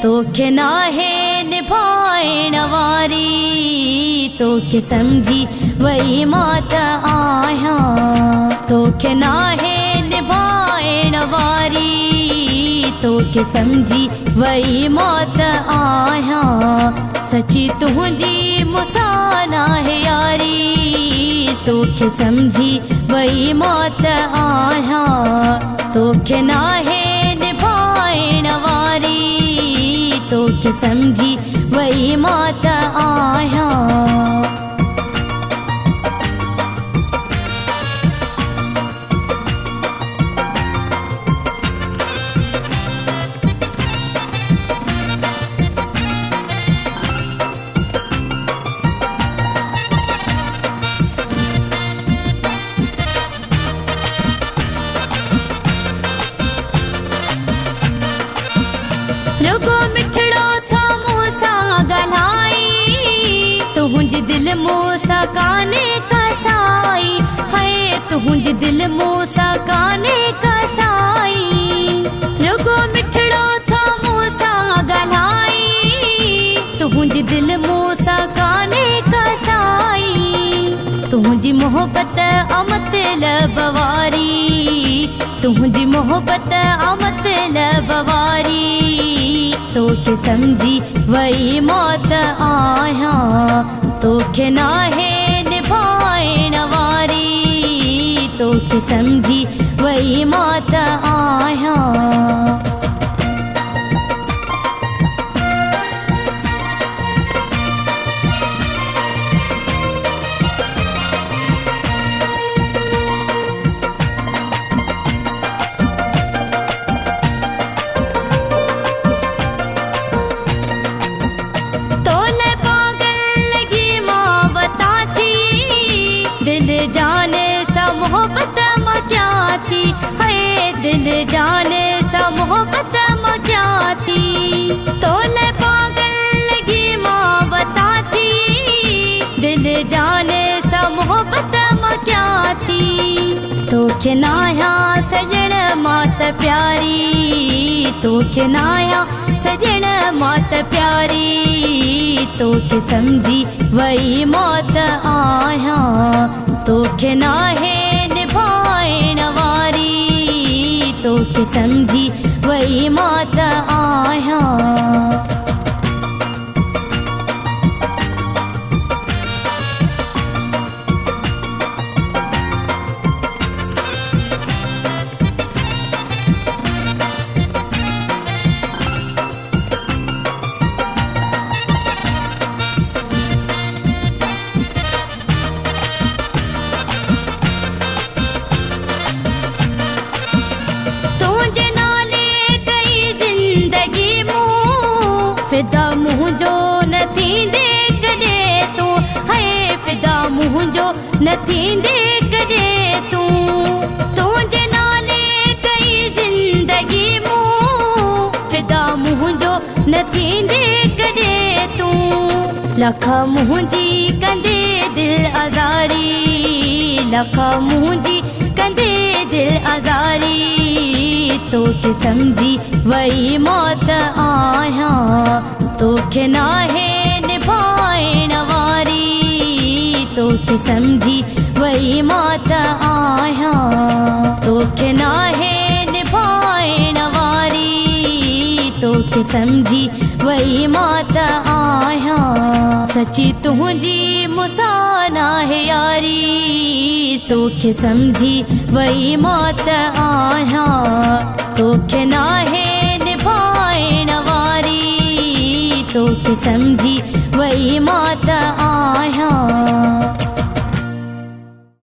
तोखे नाहे निभाइण वारी, तोखे समझी वही मात आहियां। तोखे नाहे निभाइण वारी, तोखे समझी वही मौत आहियां। सची तुंहिंजी मूंसां नाहे यारी, तोखे समझी वही मौत आहियां। तोखे नाहे निभाइण वारी, तोखे समझी वही मौत आहियां। रुगो मिठड़ो थो मूंसां ॻाल्हाई, तुंहिंजी दिलि मूंसां कान्हे कसाई। हाय तुंहिंजी दिलि मूंसां कान्हे कसाई। रुगो मिठड़ो थो मूंसां ॻाल्हाई, तुंहिंजी दिलि मूंसां कान्हे कसाई। तुंहिंजी मोहबत मतलब वारी, तुंहिंजी मोहबत मतलब वारी, तोखे समझी वही मौत आहियां। तोखे नाहे निभाइण वारी, तोखे समझी वही मौत आहियां। दिल जाने सा मोहब्बत मां क्या थी, हाय दिल जाने सा मोहब्बत मां क्या थी। तोले पागल लगी मां बताती, दिल जाने सा मोहब्बत मां क्या थी। तोखे नाया सजण मात प्यारी, तोखे नाया सजण मात प्यारी, तोखे समझी वही मौत आहियां। तोखे नाहे निभाइण वारी, तोखे समझी वही मौत आहियां। फिदा मुंहिंजो न थींदे कॾहिं तूं, हाय फिदा मुंहिंजो न थींदे कॾहिं तूं। तुंहिंजे नाले कई ज़िंदगी मूं, फिदा मुंहिंजो न थींदे कॾहिं तूं। लख मुंहिंजी कंदे दिलि आज़ारी, लख मुंहिंजी कंदे दिलि आज़ारी, तोखे समझी वही मौत आहियां। तोखे नाहे निभाइण वारी, तोखे समझी वही मौत आहियां। तोखे नाहे निभाइण वारी, तोखे समझी वही मौत आहियां। सची तुंहिंजी मूंसां नाहे यारी, तोखे समझी वही मौत आहियां। तोखे नाहे निभाइण वारी, तोखे समझी वही मौत आहियां।